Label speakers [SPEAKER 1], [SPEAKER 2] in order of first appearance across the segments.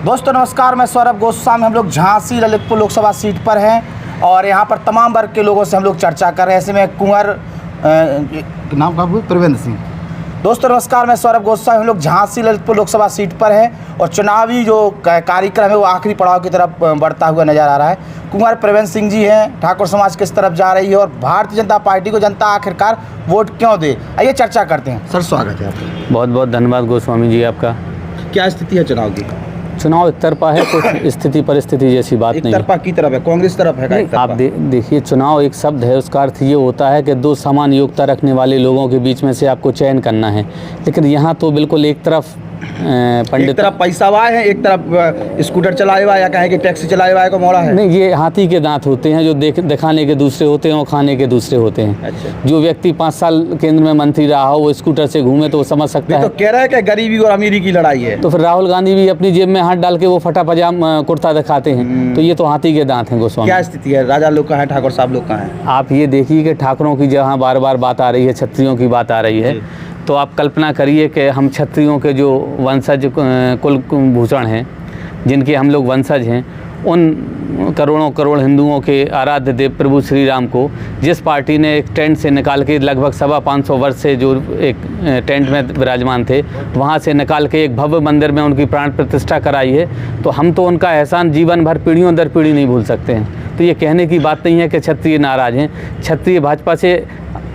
[SPEAKER 1] दोस्तों नमस्कार, मैं सौरभ गोस्वामी। हम लोग झांसी ललितपुर लोकसभा सीट पर हैं और यहाँ पर तमाम वर्ग के लोगों से हम लोग चर्चा कर रहे हैं। ऐसे में कुंवर नाम का प्रवीण सिंह। दोस्तों नमस्कार, मैं सौरभ गोस्वामी। हम लोग झांसी ललितपुर लोकसभा सीट पर हैं और चुनावी जो कार्यक्रम है वो आखिरी पड़ाव की तरफ बढ़ता हुआ नजर आ रहा है। कुंवर प्रवीण सिंह जी हैं, ठाकुर समाज किस तरफ जा रही है और भारतीय जनता पार्टी को जनता आखिरकार वोट क्यों दे, आइए चर्चा करते हैं। सर स्वागत है आपका।
[SPEAKER 2] बहुत बहुत धन्यवाद गोस्वामी जी आपका।
[SPEAKER 1] क्या स्थिति है चुनाव की?
[SPEAKER 2] चुनाव एक तरफा है, कुछ स्थिति परिस्थिति जैसी बात नहीं है।
[SPEAKER 1] एक तरफा की तरफ है, कांग्रेस तरफ है
[SPEAKER 2] आप देखिए, चुनाव एक शब्द है, उसका अर्थ ये होता है कि दो समान योग्यता रखने वाले लोगों के बीच में से आपको चयन करना है। लेकिन यहाँ तो बिल्कुल एक तरफ पंडित,
[SPEAKER 1] एक तरफ पैसा वाला है, एक तरफ स्कूटर चलाए हुआ या कहें कि टैक्सी चलाए हुआ को मोड़ा है।
[SPEAKER 2] नहीं, ये हाथी के दांत होते हैं, जो दिखाने के दूसरे होते हैं और खाने के दूसरे होते हैं।
[SPEAKER 1] अच्छा।
[SPEAKER 2] जो व्यक्ति 5 साल केंद्र में मंत्री रहा हो, वो स्कूटर से घूमे तो वो समझ सकता है।
[SPEAKER 1] तो कह रहा है कि गरीबी और अमीरी की लड़ाई है।
[SPEAKER 2] तो फिर राहुल गांधी भी अपनी जेब में हाथ डाल के वो फटा पजामा कुर्ता दिखाते हैं। तो ये तो हाथी के दांत हैं गोस्वामी।
[SPEAKER 1] क्या स्थिति है? राजा लोग का है, ठाकुर साहब लोग का है।
[SPEAKER 2] आप ये देखिए कि ठाकुरों की जहाँ बार बार बात आ रही है, क्षत्रियों की बात आ रही है, तो आप कल्पना करिए कि हम क्षत्रियों के जो वंशज कुलभूषण हैं, जिनके हम लोग वंशज हैं, उन करोड़ों करोड़ हिंदुओं के आराध्य देव प्रभु श्री राम को जिस पार्टी ने एक टेंट से निकाल के लगभग 550 वर्ष से जो एक टेंट में विराजमान थे, वहाँ से निकाल के एक भव्य मंदिर में उनकी प्राण प्रतिष्ठा कराई है, तो हम तो उनका एहसान जीवन भर पीढ़ियों दर पीढ़ी नहीं भूल सकते हैं। तो ये कहने की बात नहीं है कि क्षत्रिय नाराज़ हैं। क्षत्रिय भाजपा से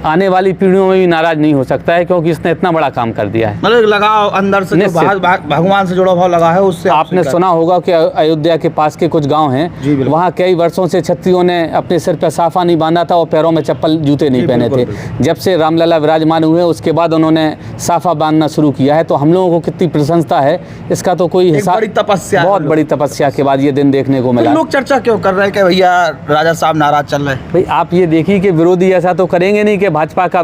[SPEAKER 2] आने वाली पीढ़ियों में भी नाराज नहीं हो सकता है, क्योंकि इसने इतना बड़ा काम कर दिया है।
[SPEAKER 1] मतलब लगाव अंदर से भगवान से जुड़ा भाव लगा है उससे।
[SPEAKER 2] आपने सुना होगा कि अयोध्या के पास के कुछ गांव हैं, वहाँ कई वर्षों से क्षत्रियों ने अपने सिर पर साफा नहीं बांधा था और पैरों में चप्पल जूते नहीं पहने थे। जब से रामलला विराजमान हुए उसके बाद उन्होंने साफा बांधना शुरू किया है। तो हम लोगों को कितनी प्रशंसा है, इसका तो कोई हिसाब।
[SPEAKER 1] तपस्या,
[SPEAKER 2] बहुत बड़ी तपस्या के बाद ये दिन देखने को मिला।
[SPEAKER 1] लोग चर्चा क्यों कर रहे हैं कि भैया राजा साहब नाराज चल रहे हैं?
[SPEAKER 2] भाई आप ये देखिए कि विरोधी ऐसा तो करेंगे नहीं कि भाजपा का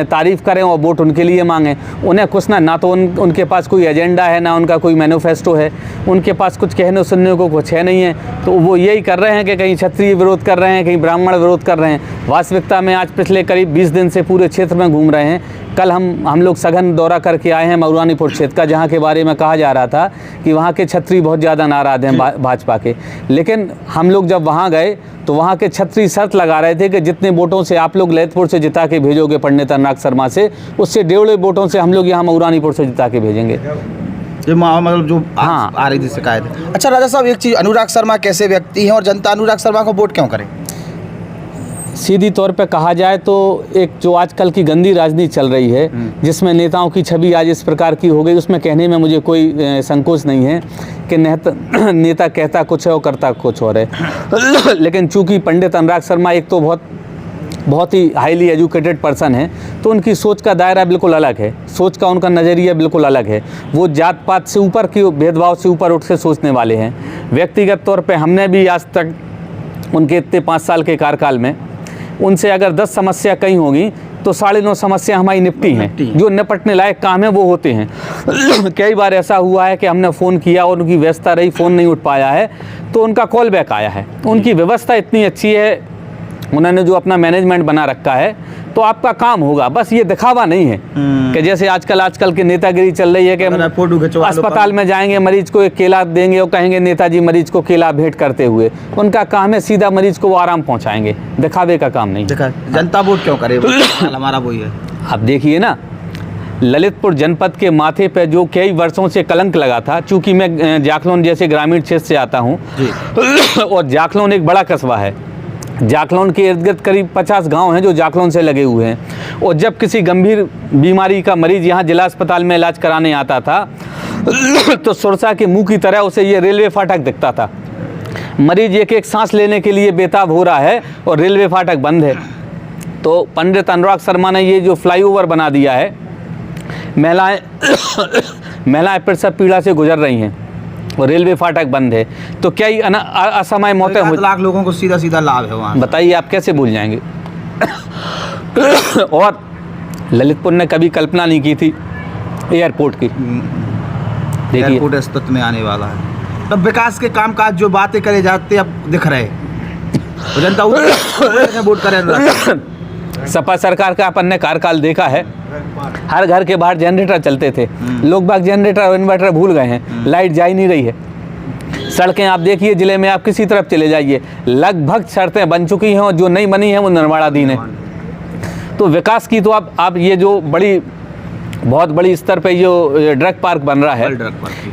[SPEAKER 2] तारीफ करें और वोट उनके लिए मांगें। उन्हें कुछ ना तो उनके पास कोई एजेंडा है, ना उनका कोई मैनिफेस्टो है, उनके पास कुछ कहने सुनने को कुछ है नहीं है। तो वो यही कर रहे हैं कि कहीं क्षत्रिय विरोध कर रहे हैं, कहीं ब्राह्मण विरोध कर रहे हैं। वास्तविकता में आज पिछले करीब 20 दिन से पूरे क्षेत्र में घूम रहे हैं। कल हम लोग सघन दौरा करके आए हैं मऊरानीपुर क्षेत्र का, जहाँ के बारे में कहा जा रहा था कि वहाँ के क्षत्रिय बहुत ज़्यादा नाराज़ हैं भाजपा के। लेकिन हम लोग जब वहाँ गए तो वहाँ के क्षत्रिय शर्त लगा रहे थे कि जितने वोटों से आप लोग ललितपुर से जिता के भेजोगे पंडित अनुराग शर्मा से, उससे 1.5 वोटों से हम लोग यहाँ मऊरानीपुर से जिता के भेजेंगे।
[SPEAKER 1] मतलब जो आ रही थी शिकायत। अच्छा राजा साहब, एक चीज़, अनुराग शर्मा कैसे व्यक्ति हैं और जनता अनुराग शर्मा को वोट क्यों करे?
[SPEAKER 2] सीधी तौर पे कहा जाए तो एक जो आजकल की गंदी राजनीति चल रही है, जिसमें नेताओं की छवि आज इस प्रकार की हो गई, उसमें कहने में मुझे कोई संकोच नहीं है कि नेता कहता कुछ है और करता कुछ और है। लेकिन चूंकि पंडित अनुराग शर्मा एक तो बहुत ही हाईली एजुकेटेड पर्सन है, तो उनकी सोच का दायरा बिल्कुल अलग है, सोच का उनका नज़रिया बिल्कुल अलग है। वो जात पात से ऊपर की भेदभाव से ऊपर उठ के सोचने वाले हैं। व्यक्तिगत तौर पे हमने भी आज तक उनके इतने 5 साल के कार्यकाल में उनसे अगर 10 समस्या कहीं होगी तो 9.5 समस्या हमारी निपटी हैं। जो निपटने लायक काम है वो होते हैं। कई बार ऐसा हुआ है कि हमने फ़ोन किया और उनकी व्यवस्था रही, फ़ोन नहीं उठ पाया है, तो उनका कॉल बैक आया है। उनकी व्यवस्था इतनी अच्छी है, उन्होंने जो अपना मैनेजमेंट बना रखा है, तो आपका काम होगा। बस ये दिखावा नहीं है कि जैसे आजकल के नेतागिरी चल रही है कि अस्पताल में जाएंगे, मरीज को एक केला देंगे और कहेंगे नेताजी मरीज को केला भेंट करते हुए। उनका काम है सीधा मरीज को वो आराम पहुंचाएंगे, दिखावे का काम नहीं।
[SPEAKER 1] जनता वोट क्यों करे? हमारा वही है।
[SPEAKER 2] आप देखिए ना, ललितपुर जनपद के माथे पे जो कई वर्षों से कलंक लगा था, चूँकि मैं जाखलौन जैसे ग्रामीण क्षेत्र से आता हूँ और जाखलौन एक बड़ा कस्बा है। जाखलौन के इर्द गिर्द करीब 50 गांव हैं जो जाखलौन से लगे हुए हैं। और जब किसी गंभीर बीमारी का मरीज यहाँ जिला अस्पताल में इलाज कराने आता था तो सुरसा के मुंह की तरह उसे ये रेलवे फाटक दिखता था। मरीज एक सांस लेने के लिए बेताब हो रहा है और रेलवे फाटक बंद है। तो पंडित अनुराग शर्मा ने ये जो फ्लाईओवर बना दिया है, महिलाएं प्रसव पीड़ा से गुजर रही हैं और रेलवे फाटक बंद है, तो क्या ही असमय मौतें हो।
[SPEAKER 1] 7 लाख लोगों को सीधा लाभ है वहाँ।
[SPEAKER 2] बताइए आप कैसे भूल जाएंगे? और ललितपुर ने कभी कल्पना नहीं की थी एयरपोर्ट की। देखिए
[SPEAKER 1] एयरपोर्ट अस्तित्व में आने वाला है। तब विकास के कामकाज जो बातें करे जाते अब दिख रहे, जनता वोट करे।
[SPEAKER 2] सपा सरकार का अपन ने कार्यकाल देखा है, हर घर के बाहर जनरेटर चलते थे, लोग बाग जनरेटर और इन्वर्टर भूल गए हैं, लाइट जा ही नहीं रही है। सड़कें आप देखिए ज़िले में, आप किसी तरफ चले जाइए, लगभग सड़कें बन चुकी हैं और जो नहीं बनी हैं वो निर्माणाधीन है। तो विकास की तो आप ये जो बहुत बड़ी स्तर पे जो ड्रग पार्क बन रहा है,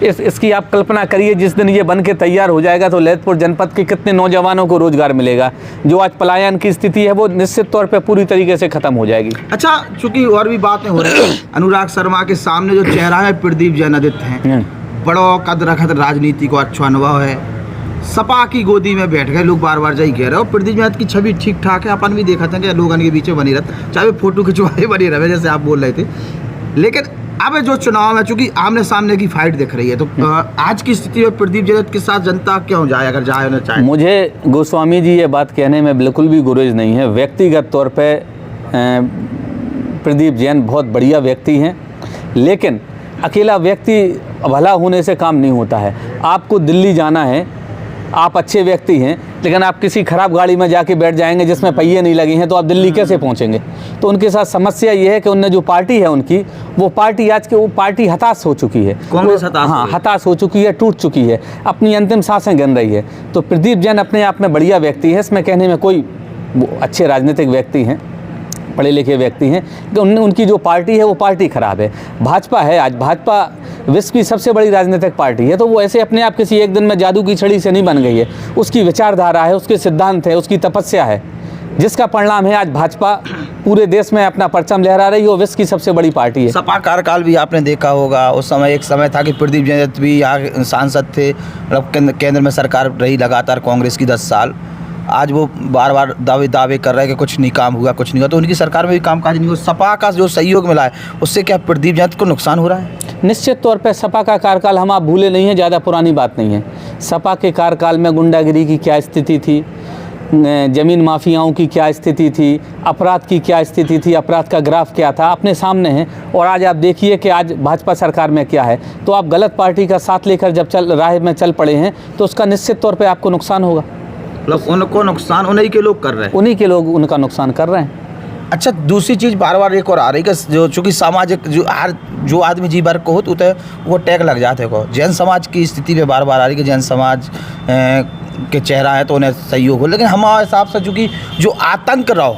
[SPEAKER 2] इसकी आप कल्पना करिए, जिस दिन ये बन के तैयार हो जाएगा तो ललितपुर जनपद के कितने नौजवानों को रोजगार मिलेगा। जो आज पलायन की स्थिति है वो निश्चित तौर पे पूरी तरीके से खत्म हो जाएगी।
[SPEAKER 1] अच्छा, चूंकि और भी बातें हो रही हैं, अनुराग शर्मा के सामने जो चेहरा है प्रदीप जैन आदित्य हैं, बड़ो कद रखत राजनीति को अच्छा अनुभव है, सपा की गोदी में बैठ गए, लोग बार बार यही कह रहे हो। प्रदीप जैन की छवि ठीक ठाक है, अपन भी देखा था कि लोगों के बीच में बनी रहता, चाहे फोटो खिंचवाए बनी रहे जैसे आप बोल रहे थे। लेकिन अब जो चुनाव है, चूंकि आमने सामने की फाइट दिख रही है, तो आज की स्थिति में प्रदीप जैन के साथ जनता क्यों जाए, अगर जाए ना चाहे?
[SPEAKER 2] मुझे गोस्वामी जी ये बात कहने में बिल्कुल भी गुरेज नहीं है। व्यक्तिगत तौर पे प्रदीप जैन बहुत बढ़िया व्यक्ति हैं, लेकिन अकेला व्यक्ति भला होने से काम नहीं होता है। आपको दिल्ली जाना है, आप अच्छे व्यक्ति हैं, लेकिन आप किसी ख़राब गाड़ी में जाके बैठ जाएंगे जिसमें पहिए नहीं लगे हैं, तो आप दिल्ली कैसे पहुंचेंगे? तो उनके साथ समस्या ये है कि उनने जो पार्टी है उनकी, वो पार्टी हताश हो चुकी है।
[SPEAKER 1] कांग्रेस
[SPEAKER 2] हताश हो चुकी है, टूट चुकी है, अपनी अंतिम सांसें गिन रही है। तो प्रदीप जैन अपने आप में बढ़िया व्यक्ति है, इसमें कहने में कोई, अच्छे राजनीतिक व्यक्ति हैं, पढ़े लिखे व्यक्ति हैं, कि उनकी जो पार्टी है वो पार्टी ख़राब है। भाजपा है, आज भाजपा विश्व की सबसे बड़ी राजनीतिक पार्टी है, तो वो ऐसे अपने आप किसी एक दिन में जादू की छड़ी से नहीं बन गई है। उसकी विचारधारा है, उसके सिद्धांत है, उसकी तपस्या है, जिसका परिणाम है आज भाजपा पूरे देश में अपना परचम लहरा रही है और विश्व की सबसे बड़ी पार्टी है।
[SPEAKER 1] सपा कार्यकाल भी आपने देखा होगा, उस समय एक समय था कि प्रदीप जैन भी यहाँ सांसद थे, मतलब केंद्र में सरकार रही लगातार कांग्रेस की 10 साल। आज वो बार बार दावे कर रहे हैं कि कुछ नहीं काम हुआ, कुछ नहीं हुआ, तो उनकी सरकार में भी कामकाज नहीं हुआ। सपा का जो सहयोग मिला है उससे क्या प्रदीप जैन को नुकसान हो रहा है?
[SPEAKER 2] निश्चित तौर पे सपा का कार्यकाल हम आप भूले नहीं हैं, ज़्यादा पुरानी बात नहीं है। सपा के कार्यकाल में गुंडागिरी की क्या स्थिति थी, ज़मीन माफियाओं की क्या स्थिति थी, अपराध की क्या स्थिति थी, अपराध का ग्राफ क्या था, अपने सामने है। और आज आप देखिए कि आज भाजपा सरकार में क्या है। तो आप गलत पार्टी का साथ लेकर जब राह में चल पड़े हैं तो उसका निश्चित तौर पर आपको नुकसान होगा।
[SPEAKER 1] मतलब उनको नुकसान उन्हीं के लोग कर रहे हैं,
[SPEAKER 2] उन्हीं के लोग उनका नुकसान कर रहे हैं।
[SPEAKER 1] अच्छा, दूसरी चीज़ बार बार एक और आ रही है कि जो चूँकि सामाजिक जो आदमी जी वर्ग को होते है वो टैग लग जाते को। जैन समाज की स्थिति में बार बार आ रही है कि जैन समाज के चेहरा है तो उन्हें सहयोग हो, लेकिन हमारे हिसाब से चूँकि जो आतंक रहो,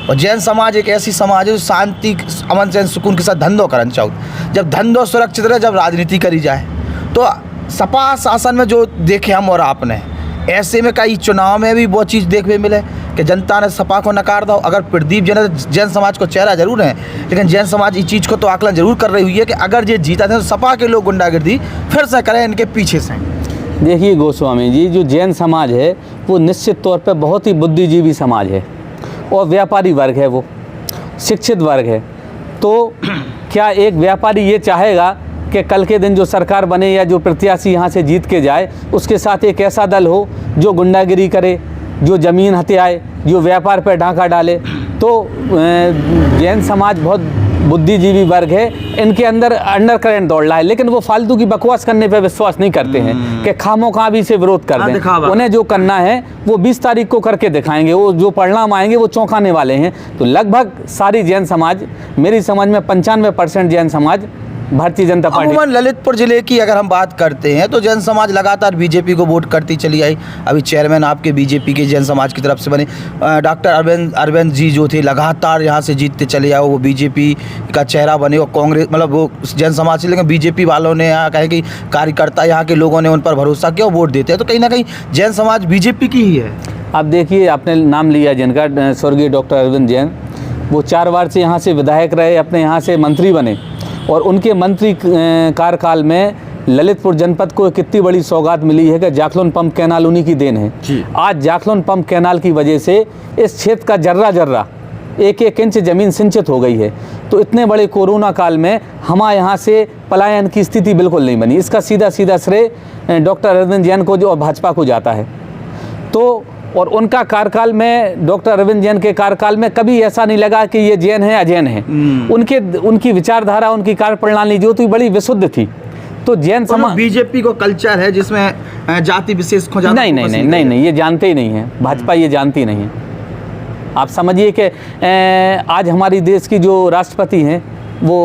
[SPEAKER 1] और जैन समाज एक ऐसी समाज है जो शांति, अमन चैन सुकून के साथ धंधो करना चाहो। जब धंधो सुरक्षित रहे, जब राजनीति करी जाए, तो सपा शासन में जो देखे हम और आपने, ऐसे में कई चुनाव में भी वो चीज़ देखने मिले कि जनता ने सपा को नकार दो। अगर प्रदीप जैन समाज को चेहरा जरूर है, लेकिन जैन समाज इस चीज़ को तो आकलन जरूर कर रही हुई है कि अगर ये जीता तो सपा के लोग गुंडागिर्दी फिर से करें इनके पीछे से।
[SPEAKER 2] देखिए गोस्वामी जी, जो जैन समाज है वो निश्चित तौर पे बहुत ही बुद्धिजीवी समाज है और व्यापारी वर्ग है, वो शिक्षित वर्ग है। तो क्या एक व्यापारी ये चाहेगा कि कल के दिन जो सरकार बने या जो प्रत्याशी यहाँ से जीत के जाए उसके साथ एक ऐसा दल हो जो गुंडागिरी करे, जो ज़मीन हथियाए, जो व्यापार पर डाका डाले? तो जैन समाज बहुत बुद्धिजीवी वर्ग है, इनके अंदर अंडर करंट दौड़ रहा है, लेकिन वो फालतू की बकवास करने पे विश्वास नहीं करते हैं कि खामोखा भी से विरोध कर दें। उन्हें जो करना है वो 20 तारीख को करके दिखाएंगे, वो जो परिणाम आएंगे वो चौंकाने वाले हैं। तो लगभग सारी जैन समाज, मेरी समझ में 95% जैन समाज भारतीय जनता पार्टी।
[SPEAKER 1] अमूमन ललितपुर जिले की अगर हम बात करते हैं तो जैन समाज लगातार बीजेपी को वोट करती चली आई। अभी चेयरमैन आपके बीजेपी के जैन समाज की तरफ से बने डॉक्टर अरविंद जी जो थे, लगातार यहाँ से जीतते चले आए, वो बीजेपी का चेहरा बने। और कांग्रेस मतलब वो जैन समाज से, लेकिन बीजेपी वालों ने यहाँ कहे कि कार्यकर्ता यहाँ के लोगों ने उन पर भरोसा किया, वोट देते हैं। तो कहीं ना कहीं जैन समाज बीजेपी की ही है।
[SPEAKER 2] आप देखिए, आपने नाम लिया जिनका, स्वर्गीय डॉक्टर अरविंद जैन, वो 4 बार से यहाँ से विधायक रहे, अपने यहाँ से मंत्री बने, और उनके मंत्री कार्यकाल में ललितपुर जनपद को कितनी बड़ी सौगात मिली है कि जाखलोन पंप कैनाल उन्हीं की देन है। आज जाखलोन पंप कैनाल की वजह से इस क्षेत्र का जर्रा जर्रा 1-1 इंच ज़मीन सिंचित हो गई है। तो इतने बड़े कोरोना काल में हमारे यहाँ से पलायन की स्थिति बिल्कुल नहीं बनी। इसका सीधा सीधा श्रेय डॉक्टर अरविंद जैन को और भाजपा को जाता है। तो और उनका कार्यकाल में, डॉक्टर अरविंद जैन के कार्यकाल में कभी ऐसा नहीं लगा कि ये जैन है अजैन है। उनकी विचारधारा, उनकी कार्य प्रणाली जो थी बड़ी विशुद्ध थी। तो जैन समाज,
[SPEAKER 1] बीजेपी को कल्चर है जिसमें जाति विशेष को
[SPEAKER 2] नहीं, ये जानते ही नहीं है। भाजपा ये जानती नहीं है। आप समझिए कि आज हमारी देश की जो राष्ट्रपति हैं वो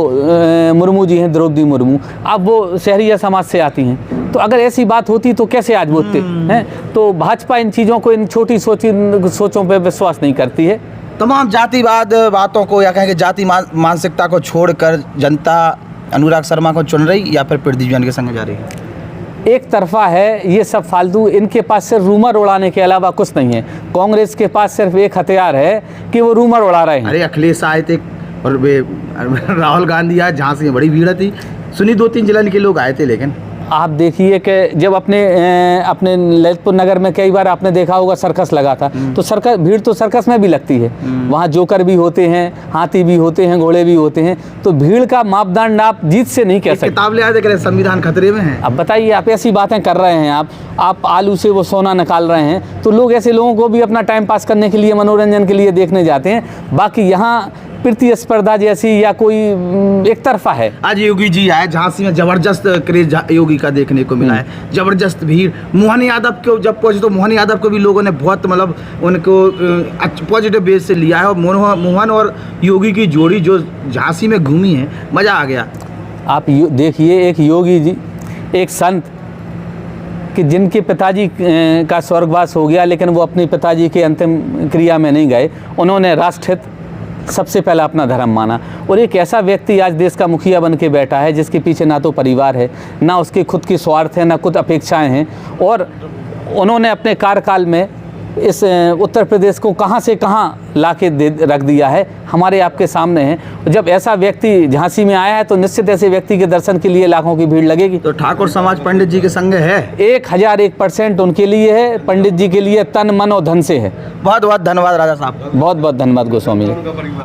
[SPEAKER 2] मुर्मू जी हैं, द्रौपदी मुर्मू। अब वो शहरिया समाज से आती हैं। तो अगर ऐसी बात होती तो कैसे आज बोलते हैं? तो भाजपा इन चीज़ों को, इन छोटी सोचों पे विश्वास नहीं करती है।
[SPEAKER 1] तमाम जातिवाद बातों को, या कहें कि जाति मानसिकता को छोड़कर जनता अनुराग शर्मा को चुन रही या फिर प्रदीप जैन के संग जा रही है?
[SPEAKER 2] एक तरफा है ये सब फालतू, इनके पास सिर्फ रूमर उड़ाने के अलावा कुछ नहीं है। कांग्रेस के पास सिर्फ एक हथियार है कि वो रूमर उड़ा रहे हैं।
[SPEAKER 1] अरे अखिलेश आए थे और वे राहुल गांधी आए, झांसी में बड़ी भीड़ थी, सुनी 2-3 जिला के लोग आए थे। लेकिन
[SPEAKER 2] आप देखिए कि जब अपने ललितपुर नगर में कई बार आपने देखा होगा सर्कस लगा था, तो सर्कस, भीड़ तो सर्कस में भी लगती है। वहाँ जोकर भी होते हैं, हाथी भी होते हैं, घोड़े भी होते हैं। तो भीड़ का मापदंड आप जीत से नहीं कह सकते।
[SPEAKER 1] किताब ले आए थे, संविधान खतरे में है।
[SPEAKER 2] अब बताइए, आप ऐसी बातें कर रहे हैं, आप आलू से वो सोना निकाल रहे हैं, तो लोग ऐसे लोगों को भी अपना टाइम पास करने के लिए, मनोरंजन के लिए देखने जाते हैं। बाकी यहाँ प्रतिस्पर्धा जैसी या कोई एक तरफा है।
[SPEAKER 1] आज योगी जी आए झांसी में, जबरदस्त क्रेज योगी का देखने को मिला है, जबरदस्त भीड़। मोहन यादव को जब पहुंचे तो मोहन यादव को भी लोगों ने बहुत मतलब उनको पॉजिटिव बेस से लिया है। और मोहन और योगी की जोड़ी जो झांसी में घूमी है, मज़ा आ गया।
[SPEAKER 2] आप देखिए, एक योगी जी, एक संत कि जिनके पिताजी का स्वर्गवास हो गया, लेकिन वो अपने पिताजी के अंतिम क्रिया में नहीं गए। उन्होंने राष्ट्रहित सबसे पहला अपना धर्म माना। और एक ऐसा व्यक्ति आज देश का मुखिया बन के बैठा है जिसके पीछे ना तो परिवार है, ना उसके खुद की स्वार्थ है, ना खुद अपेक्षाएं हैं। और उन्होंने अपने कार्यकाल में इस उत्तर प्रदेश को कहां से कहां लाके रख दिया है, हमारे आपके सामने है। जब ऐसा व्यक्ति झांसी में आया है तो निश्चित ऐसे व्यक्ति के दर्शन के लिए लाखों की भीड़ लगेगी।
[SPEAKER 1] तो ठाकुर समाज पंडित जी के संग है,
[SPEAKER 2] 1001% उनके लिए है, पंडित जी के लिए तन मन और धन से है।
[SPEAKER 1] बहुत बहुत धन्यवाद राजा साहब।
[SPEAKER 2] बहुत बहुत धन्यवाद गोस्वामी जी।